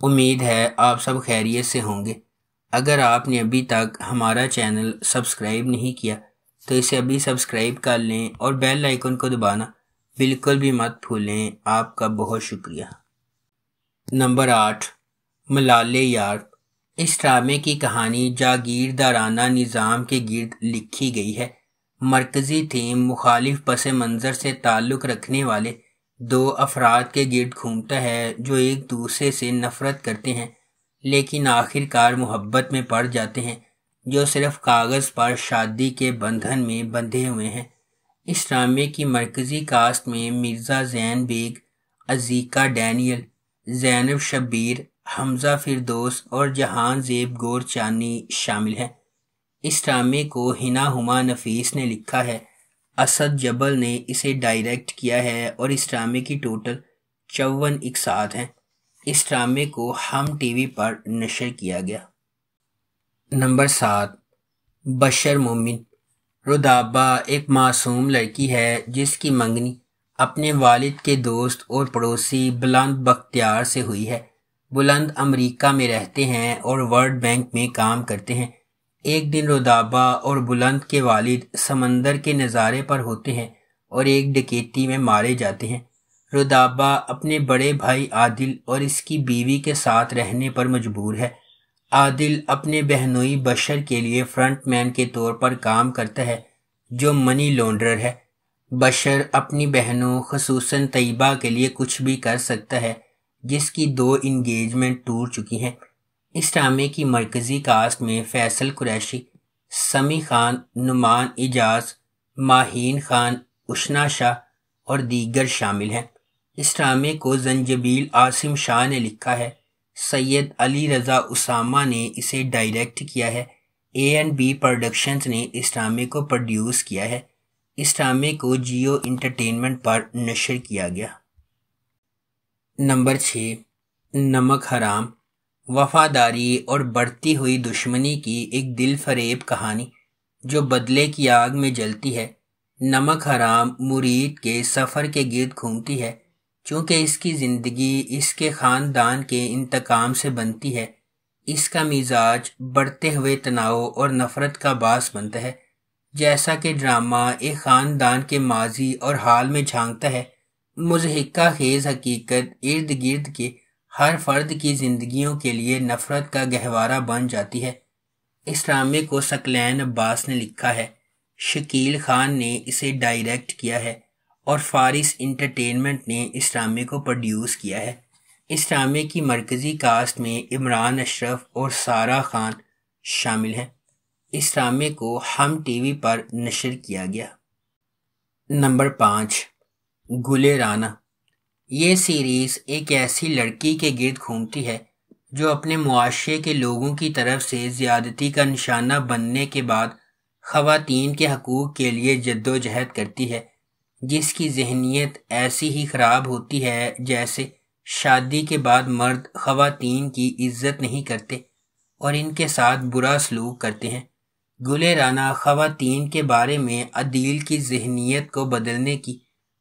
امید ہے آپ سب خیریت سے ہوں گے۔ اگر آپ نے ابھی تک ہمارا چینل سبسکرائب نہیں کیا تو اسے ابھی سبسکرائب کر لیں اور بیل آئیکن کو دبانا بالکل بھی مت بھولیں۔ آپ کا بہت شکریہ۔ نمبر 8، ملالے یار۔ اس ڈرامے کی کہانی جاگیردارانہ نظام کے گرد لکھی گئی ہے۔ مرکزی تھیم مخالف پس منظر سے تعلق رکھنے والے دو افراد کے گرد گھومتا ہے جو ایک دوسرے سے نفرت کرتے ہیں لیکن آخر کار محبت میں پڑ جاتے ہیں، جو صرف کاغذ پر شادی کے بندھن میں بندھے ہوئے ہیں۔ اس ڈرامے کی مرکزی کاسٹ میں مرزا زین بیگ، عزیکا ڈینیل، زینب شبیر، حمزہ فردوس اور جہان زیب گورچانی شامل ہیں۔ اس ڈرامے کو ہنا ہما نفیس نے لکھا ہے۔ اسد جبل نے اسے ڈائریکٹ کیا ہے اور اس ڈرامے کی ٹوٹل 54 اقساط ہیں۔ اس ڈرامے کو ہم ٹی وی پر نشر کیا گیا۔ نمبر 7، بشر مومن۔ رودابہ ایک معصوم لڑکی ہے جس کی منگنی اپنے والد کے دوست اور پڑوسی بلند بختیار سے ہوئی ہے۔ بلند امریکہ میں رہتے ہیں اور ورلڈ بینک میں کام کرتے ہیں۔ ایک دن رودابہ اور بلند کے والد سمندر کے نظارے پر ہوتے ہیں اور ایک ڈکیتی میں مارے جاتے ہیں۔ رودابہ اپنے بڑے بھائی عادل اور اس کی بیوی کے ساتھ رہنے پر مجبور ہے۔ عادل اپنے بہنوئی بشر کے لیے فرنٹ مین کے طور پر کام کرتا ہے جو منی لانڈرر ہے۔ بشر اپنی بہنوں خصوصاً طیبہ کے لیے کچھ بھی کر سکتا ہے جس کی 2 انگیجمنٹ ٹوٹ چکی ہیں۔ اس ڈرامے کی مرکزی کاسٹ میں فیصل قریشی، سمی خان، نعمان اجاز، ماہین خان، اشنا شاہ اور دیگر شامل ہیں۔ اس ڈرامے کو زنجبیل عاصم شاہ نے لکھا ہے۔ سید علی رضا اسامہ نے اسے ڈائریکٹ کیا ہے۔ A&B پروڈکشنز نے اس ڈرامے کو پروڈیوس کیا ہے۔ اس ڈرامے کو جیو انٹرٹینمنٹ پر نشر کیا گیا۔ نمبر 6، نمک حرام۔ وفاداری اور بڑھتی ہوئی دشمنی کی ایک دل فریب کہانی جو بدلے کی آگ میں جلتی ہے۔ نمک حرام مرید کے سفر کے گرد گھومتی ہے۔ چونکہ اس کی زندگی اس کے خاندان کے انتقام سے بنتی ہے، اس کا مزاج بڑھتے ہوئے تناؤ اور نفرت کا باعث بنتا ہے۔ جیسا کہ ڈرامہ ایک خاندان کے ماضی اور حال میں جھانکتا ہے، مضحکہ خیز حقیقت ارد گرد کے ہر فرد کی زندگیوں کے لیے نفرت کا گہوارہ بن جاتی ہے۔ اس ڈرامے کو ثقلین عباس نے لکھا ہے۔ شکیل خان نے اسے ڈائریکٹ کیا ہے اور فارس انٹرٹینمنٹ نے اس ڈرامے کو پروڈیوس کیا ہے۔ اس ڈرامے کی مرکزی کاسٹ میں عمران اشرف اور سارہ خان شامل ہیں۔ اس ڈرامے کو ہم ٹی وی پر نشر کیا گیا۔ نمبر 5، گل رانا۔ یہ سیریز ایک ایسی لڑکی کے گرد گھومتی ہے جو اپنے معاشرے کے لوگوں کی طرف سے زیادتی کا نشانہ بننے کے بعد خواتین کے حقوق کے لیے جدوجہد کرتی ہے، جس کی ذہنیت ایسی ہی خراب ہوتی ہے جیسے شادی کے بعد مرد خواتین کی عزت نہیں کرتے اور ان کے ساتھ برا سلوک کرتے ہیں۔ گل رانا خواتین کے بارے میں عدیل کی ذہنیت کو بدلنے کی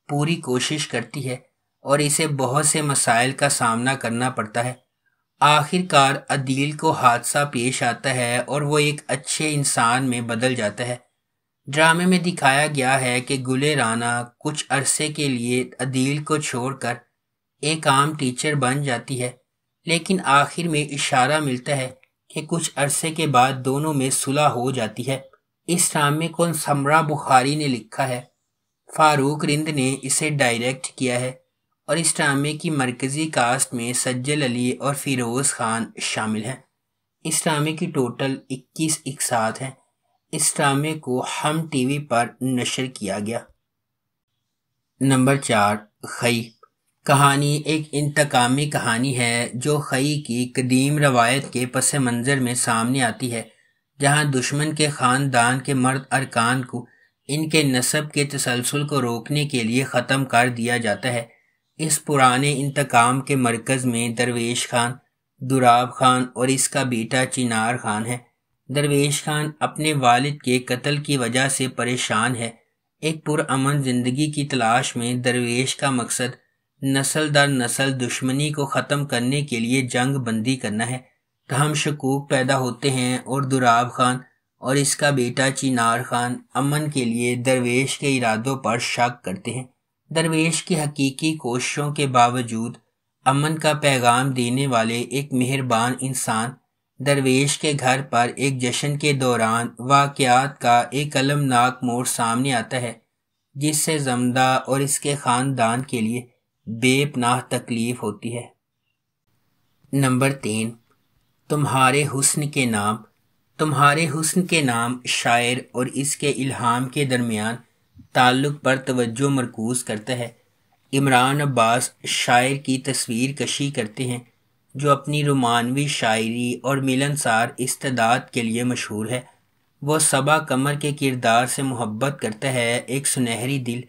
پوری کوشش کرتی ہے اور اسے بہت سے مسائل کا سامنا کرنا پڑتا ہے۔ آخر کار عدیل کو حادثہ پیش آتا ہے اور وہ ایک اچھے انسان میں بدل جاتا ہے۔ ڈرامے میں دکھایا گیا ہے کہ گل رانا کچھ عرصے کے لیے عدیل کو چھوڑ کر ایک عام ٹیچر بن جاتی ہے، لیکن آخر میں اشارہ ملتا ہے کہ کچھ عرصے کے بعد دونوں میں صلح ہو جاتی ہے۔ اس ڈرامے کو سمرا بخاری نے لکھا ہے۔ فاروق رند نے اسے ڈائریکٹ کیا ہے اور اس ڈرامے کی مرکزی کاسٹ میں سجل علی اور فیروز خان شامل ہیں۔ اس ڈرامے کی ٹوٹل 21 اقساط ہیں۔ اس ڈرامے کو ہم ٹی وی پر نشر کیا گیا۔ نمبر 4، خئی۔ کہانی ایک انتقامی کہانی ہے جو خئی کی قدیم روایت کے پس منظر میں سامنے آتی ہے، جہاں دشمن کے خاندان کے مرد ارکان کو ان کے نسب کے تسلسل کو روکنے کے لیے ختم کر دیا جاتا ہے۔ اس پرانے انتقام کے مرکز میں درویش خان، دراب خان اور اس کا بیٹا چنار خان ہے۔ درویش خان اپنے والد کے قتل کی وجہ سے پریشان ہے۔ ایک پرامن زندگی کی تلاش میں درویش کا مقصد نسل در نسل دشمنی کو ختم کرنے کے لیے جنگ بندی کرنا ہے۔ تاہم شکوک پیدا ہوتے ہیں اور دراب خان اور اس کا بیٹا چینار خان امن کے لیے درویش کے ارادوں پر شک کرتے ہیں۔ درویش کی حقیقی کوششوں کے باوجود امن کا پیغام دینے والے ایک مہربان انسان درویش کے گھر پر ایک جشن کے دوران واقعات کا ایک المناک موڑ سامنے آتا ہے جس سے زمدہ اور اس کے خاندان کے لیے بے پناہ تکلیف ہوتی ہے۔ نمبر 3، تمہارے حسن کے نام۔ تمہارے حسن کے نام شاعر اور اس کے الہام کے درمیان تعلق پر توجہ مرکوز کرتا ہے۔ عمران عباس شاعر کی تصویر کشی کرتے ہیں جو اپنی رومانوی شاعری اور ملنسار استعداد کے لیے مشہور ہے۔ وہ صبا قمر کے کردار سے محبت کرتا ہے، ایک سنہری دل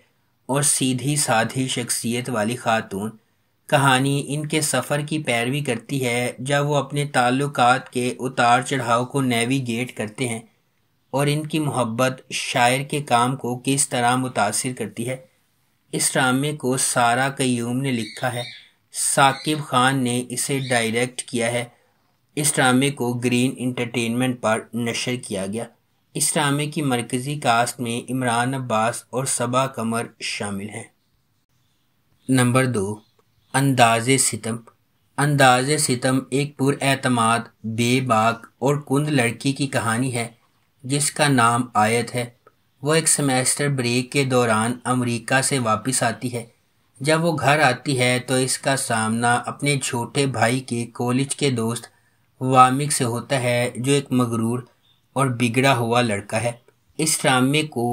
اور سیدھی سادھی شخصیت والی خاتون۔ کہانی ان کے سفر کی پیروی کرتی ہے جب وہ اپنے تعلقات کے اتار چڑھاؤ کو نیویگیٹ کرتے ہیں اور ان کی محبت شاعر کے کام کو کس طرح متاثر کرتی ہے۔ اس ڈرامے کو سارہ قیوم نے لکھا ہے، ثاقب خان نے اسے ڈائریکٹ کیا ہے۔ اس ڈرامے کو گرین انٹرٹینمنٹ پر نشر کیا گیا۔ اس ڈرامے کی مرکزی کاسٹ میں عمران عباس اور صبا قمر شامل ہیں۔ نمبر 2، انداز ستم۔ انداز ستم ایک پر اعتماد، بے باک اور کند لڑکی کی کہانی ہے جس کا نام آیت ہے۔ وہ ایک سیمیسٹر بریک کے دوران امریکہ سے واپس آتی ہے۔ جب وہ گھر آتی ہے تو اس کا سامنا اپنے چھوٹے بھائی کے کالج کے دوست وامک سے ہوتا ہے جو ایک مغرور اور بگڑا ہوا لڑکا ہے۔ اس ڈرامے کو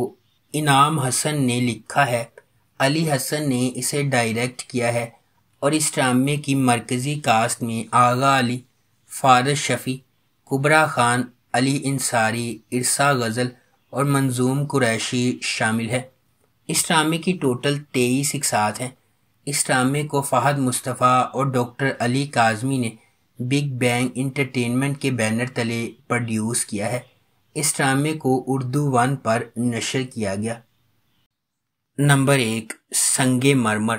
انعام حسن نے لکھا ہے، علی حسن نے اسے ڈائریکٹ کیا ہے اور اس ڈرامے کی مرکزی کاسٹ میں آغا علی، فارس شفیع، کبرا خان، علی انصاری، ارسا غزل اور منظوم قریشی شامل ہے۔ اس ڈرامے کی ٹوٹل 23 اقساط ہیں۔ اس ڈرامے کو فہد مصطفیٰ اور ڈاکٹر علی کاظمی نے بگ بینگ انٹرٹینمنٹ کے بینر تلے پروڈیوس کیا ہے۔ اس ڈرامے کو اردو 1 پر نشر کیا گیا۔ نمبر 1، سنگ مرمر۔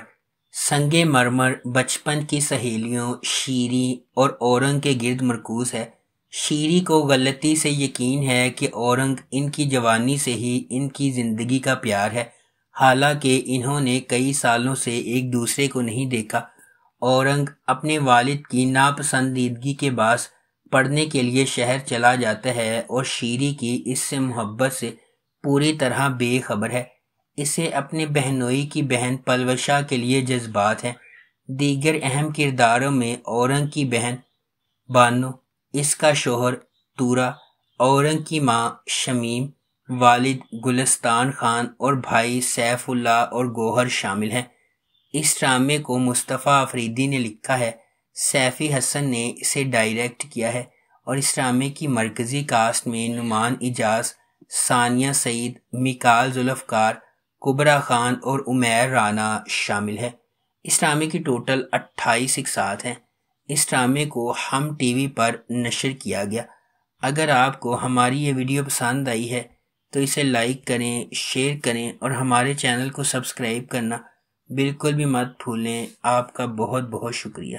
سنگ مرمر بچپن کی سہیلیوں شیری اور اورنگ کے گرد مرکوز ہے۔ شیری کو غلطی سے یقین ہے کہ اورنگ ان کی جوانی سے ہی ان کی زندگی کا پیار ہے، حالانکہ انہوں نے کئی سالوں سے ایک دوسرے کو نہیں دیکھا۔ اورنگ اپنے والد کی ناپسندیدگی کے باعث پڑھنے کے لیے شہر چلا جاتا ہے اور شیری کی اس سے محبت سے پوری طرح بے خبر ہے۔ اسے اپنے بہنوئی کی بہن پلوشا کے لیے جذبات ہیں۔ دیگر اہم کرداروں میں اورنگ کی بہن بانو، اس کا شوہر تورا، اورنگ کی ماں شمیم، والد گلستان خان اور بھائی سیف اللہ اور گوہر شامل ہیں۔ اس ڈرامے کو مصطفیٰ افریدی نے لکھا ہے، سیفی حسن نے اسے ڈائریکٹ کیا ہے اور اس ڈرامے کی مرکزی کاسٹ میں نعمان اجاز، ثانیہ سعید، میکال ذوالفقار، کبرا خان اور عمیر رانا شامل ہیں۔ اس ڈرامے کی ٹوٹل 28 اقساط ہیں۔ اس ڈرامے کو ہم ٹی وی پر نشر کیا گیا۔ اگر آپ کو ہماری یہ ویڈیو پسند آئی ہے تو اسے لائک کریں، شیئر کریں اور ہمارے چینل کو سبسکرائب کرنا بالکل بھی مت بھولیں۔ آپ کا بہت بہت شکریہ۔